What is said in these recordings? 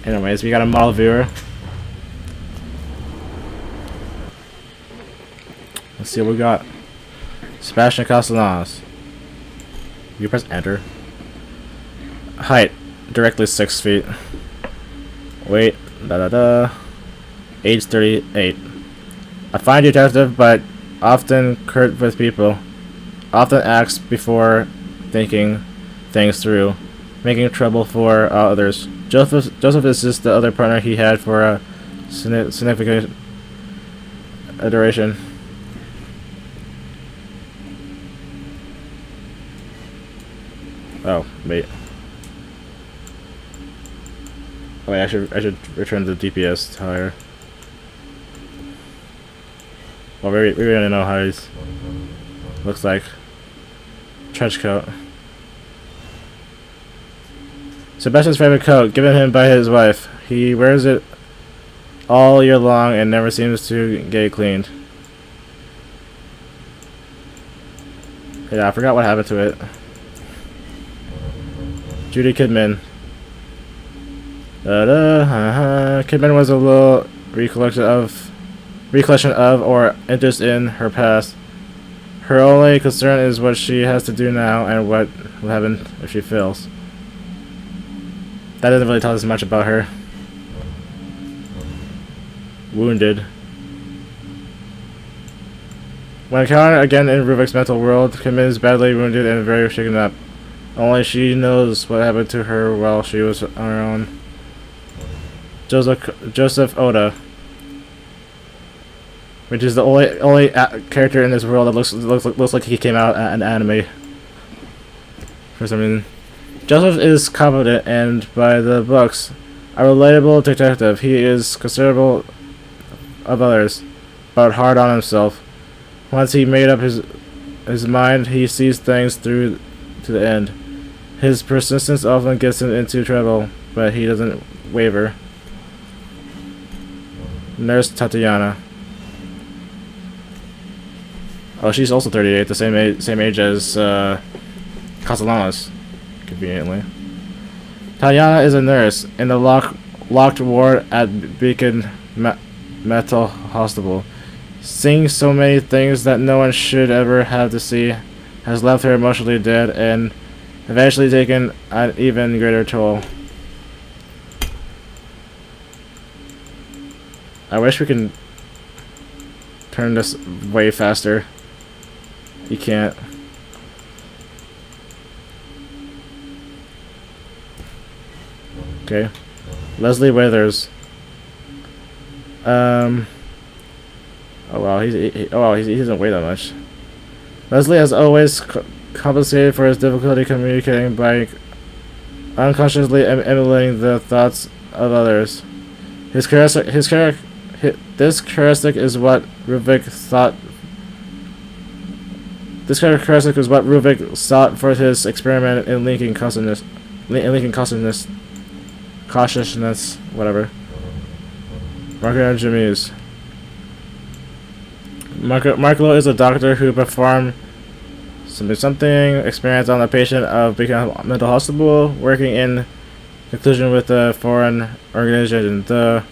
Anyways, we got a model viewer. Let's see what we got. Sebastian Castellanos. You press enter. Height, directly 6 feet. Weight, Age 38. A fine detective, but often curt with people. Often acts before thinking things through, making trouble for others. Joseph is just the other partner he had for a significant duration. Oh, wait. Oh, wait, I should return the DPS higher. Well, we already know how he's looks like. Trench coat. Sebastian's favorite coat, given him by his wife. He wears it all year long and never seems to get cleaned. Yeah, I forgot what happened to it. Judy Kidman. Kidman was a little recollection of or interest in her past. Her only concern is what she has to do now and what will happen if she fails. That doesn't really tell us much about her. Wounded. When encountered again in Ruvik's mental world, Kidman is badly wounded and very shaken up. Only she knows what happened to her while she was on her own. Joseph Oda, which is the only character in this world that looks like he came out an anime. For some reason, Joseph is competent and, by the books, a relatable detective. He is considerate of others, but hard on himself. Once he made up his mind, he sees things through to the end. His persistence often gets him into trouble, but he doesn't waver. Nurse Tatiana. Oh, she's also 38, the same age as Castellanos, conveniently. Tatiana is a nurse in the locked ward at Beacon Mental Hospital. Seeing so many things that no one should ever have to see has left her emotionally dead and eventually taken an even greater toll. I wish we can turn this way faster. You can't. Okay. Leslie Withers. Oh wow, he doesn't weigh that much. Leslie has always compensated for his difficulty communicating by unconsciously emulating the thoughts of others. This characteristic is what Ruvik sought for his experiment in linking cautiousness, whatever. Marco James. Marco is a doctor who performed something experience on a patient of Beacon Mental Hospital, working in conclusion with a foreign organization. The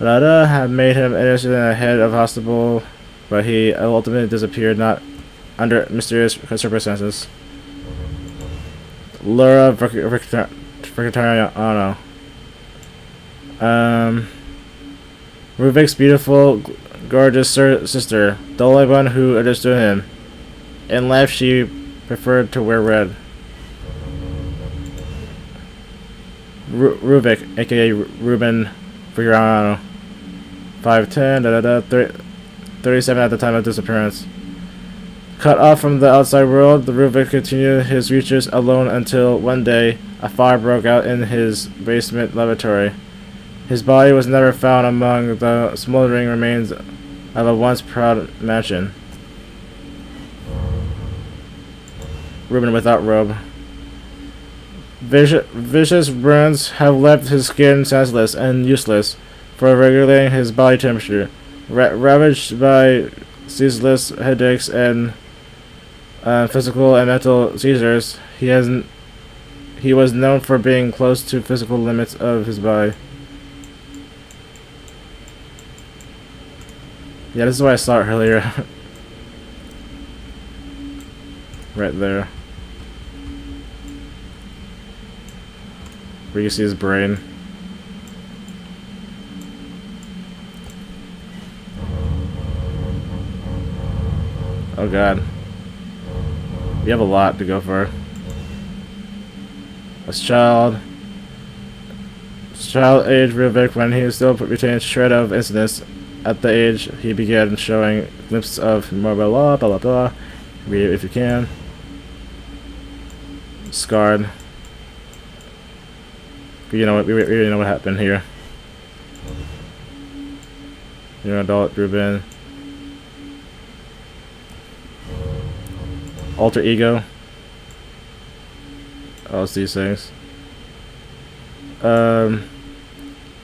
had made him interested in the head of hospital, but he ultimately disappeared, not under mysterious circumstances. Laura Victoriano. Ruvik's beautiful, gorgeous sister, the only one who understood him. In life, she preferred to wear red. Ruvik, aka Ruben Victoriano. 5'10", 37 at the time of disappearance. Cut off from the outside world, the Ruvik continued his research alone until one day a fire broke out in his basement laboratory. His body was never found among the smoldering remains of a once proud mansion. Ruben without robe. Vicious burns have left his skin senseless and useless for regulating his body temperature. Ravaged by ceaseless headaches and physical and mental seizures, he he was known for being close to physical limits of his body. Yeah, this is why I saw it earlier. Right there. Where you see his brain. Oh god. We have a lot to go for. As child age Ruvik, when he still retained shred of incidents at the age he began showing glimpses of more blah blah blah. Read it if you can. Scarred. You know what? We already know what happened here. You're an adult, Ruben. Alter ego. Oh, it's these things. The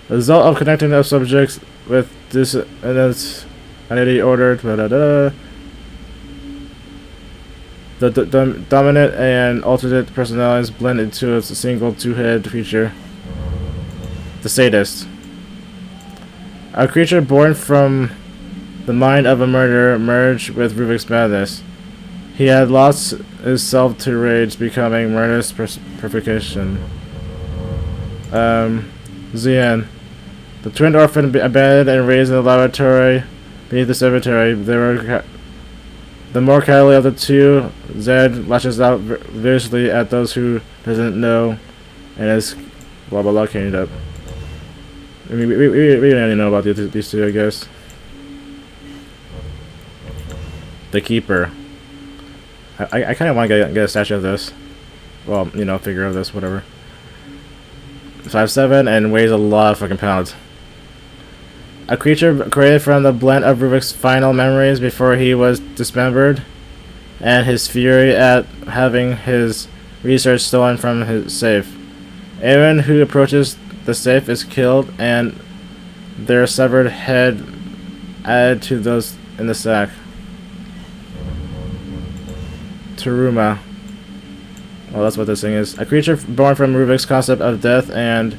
result of connecting the subjects with this entity ordered. The dominant and alternate personalities blend into a single two-headed creature. The sadist. A creature born from the mind of a murderer merged with Ruvik's madness. He had lost his self to rage, becoming murderous perfection. Zian. The twin orphan abandoned and raised in the laboratory beneath the cemetery. They were the more cowardly of the two. Zed lashes out viciously at those who doesn't know, and is blah blah blah cleaned up. I mean, we already know about these two, I guess. The Keeper. I kind of want to get a statue of this. Well, you know, figure of this, whatever. 5'7" and weighs a lot of fucking pounds. A creature created from the blend of Ruvik's final memories before he was dismembered, and his fury at having his research stolen from his safe. Anyone who approaches the safe is killed, and their severed head added to those in the sack. Teruma. Well, that's what this thing is. A creature born from Ruvik's concept of death and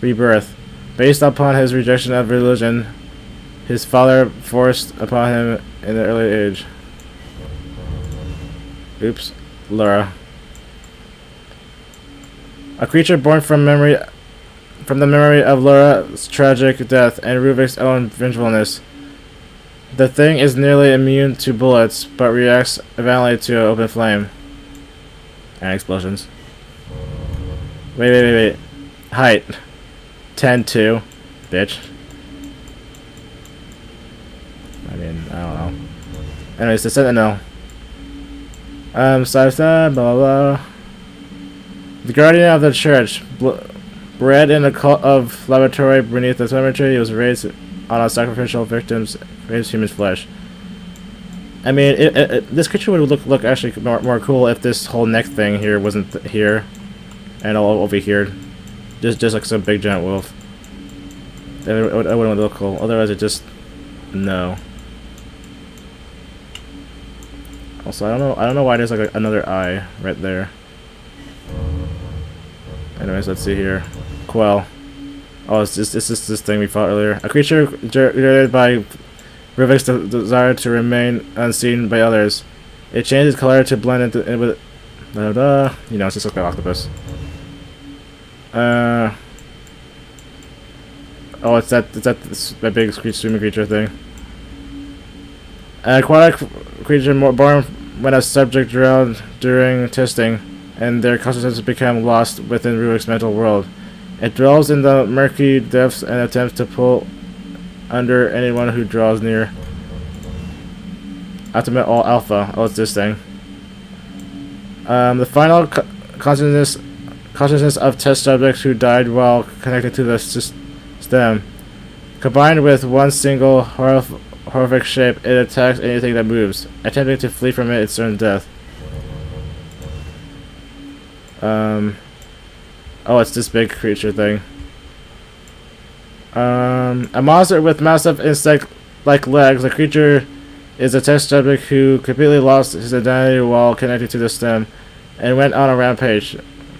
rebirth. Based upon his rejection of religion, his father forced upon him in the early age. Oops. Laura. A creature born from the memory of Laura's tragic death and Ruvik's own vengefulness. The thing is nearly immune to bullets, but reacts violently to open flame. And explosions. Wait. Height. 10'2", bitch. I mean, I don't know. Anyways, the Sentinel. Blah blah blah. The guardian of the church, bred in a cult of laboratory beneath the cemetery, he was raised on a sacrificial victim's human flesh. I mean, this creature would look actually more cool if this whole neck thing here wasn't here, and all over here, just like some big giant wolf. It wouldn't look cool. Otherwise, it just no. Also, I don't know why there's like another eye right there. Anyways, let's see here. Quell. Oh, it's this thing we fought earlier. A creature generated by Ruvik's desire to remain unseen by others. It changes color to blend in with you know, it's just like the octopus. Oh, it's that big swimming creature thing. An aquatic creature born when a subject drowned during testing, and their consciousness became lost within Ruvik's mental world. It dwells in the murky depths and attempts to pull under anyone who draws near. Ultimate All Alpha. Oh, it's this thing. The final consciousness of test subjects who died while connected to the stem. Combined with one single horrific shape, it attacks anything that moves, attempting to flee from it its certain death. Oh, it's this big creature thing. A monster with massive insect-like legs. The creature is a test subject who completely lost his identity while connected to the stem, and went on a rampage,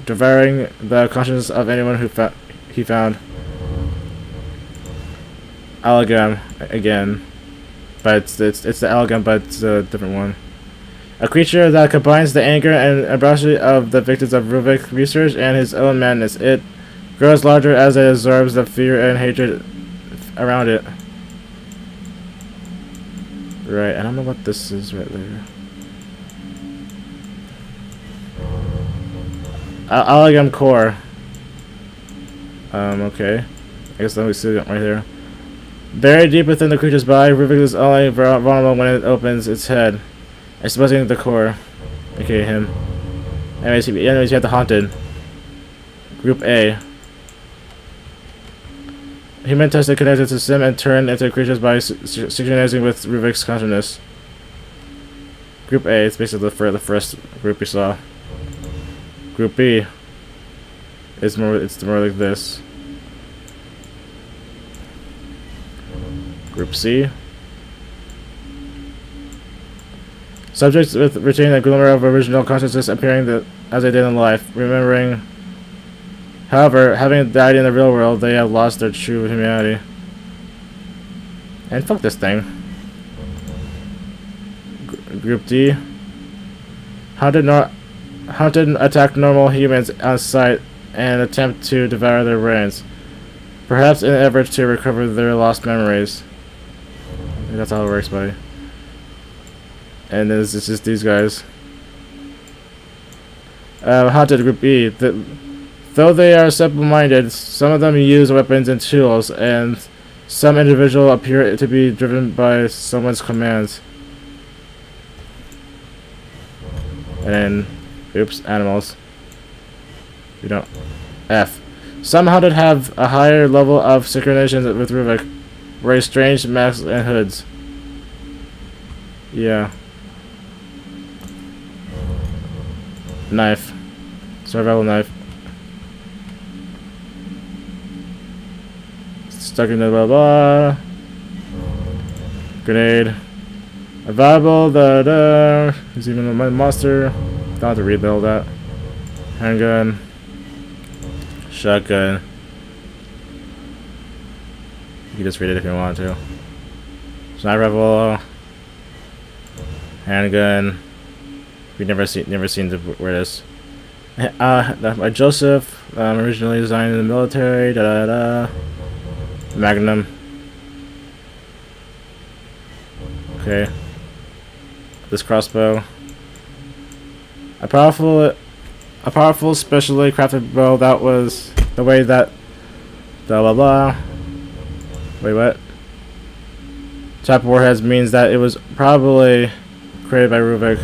devouring the conscience of anyone who he found. Alagam again, but it's the Alagam, but it's a different one. A creature that combines the anger and atrocity of the victims of Ruvik research and his own madness. It grows larger as it absorbs the fear and hatred around it. Right, I don't know what this is right there. Alagam core. Okay. I guess let me see it right here. Buried deep within the creature's body, Ruvik is only vulnerable when it opens its head, exposing the core, aka him. Anyways, you have the haunted. Group A. Human tested connected to Sim and turned into creatures by synchronizing with Ruvik's consciousness. Group A, it's basically the first group we saw. Group B is more like this. Group C. Subjects with retaining a glimmer of original consciousness appearing as they did in life, remembering. However, having died in the real world, they have lost their true humanity. And fuck this thing. Group D. Haunted attack normal humans on sight and attempt to devour their brains, perhaps in an effort to recover their lost memories. I think that's how it works, buddy. And then it's just these guys. Haunted Group E. Though they are simple-minded, some of them use weapons and tools, and some individuals appear to be driven by someone's commands. And then, oops, animals. We don't. F. Some haunted have a higher level of synchronization with Ruvik, wearing strange masks and hoods. Yeah. Knife. Survival knife. Stuck in the blah blah. Grenade. Available. There's even a monster. Don't have to rebuild that. Handgun. Shotgun. You can just read it if you want to. Sniper rifle. Handgun. We've never seen where it is. By Joseph. Originally designed in the military. Magnum. Okay. This crossbow. A powerful, specially crafted bow. That was the way that. Blah blah blah. Wait, what? Top warheads means that it was probably created by Ruvik.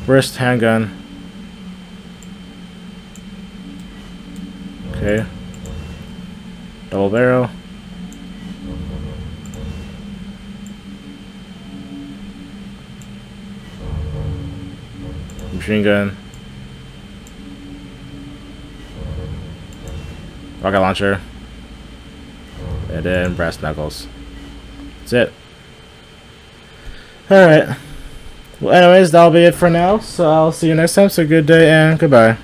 Burst handgun. Okay. Double barrel. Machine gun. Rocket launcher. And then brass knuckles. That's it. Alright. Well, anyways, that'll be it for now. So I'll see you next time. So good day and goodbye.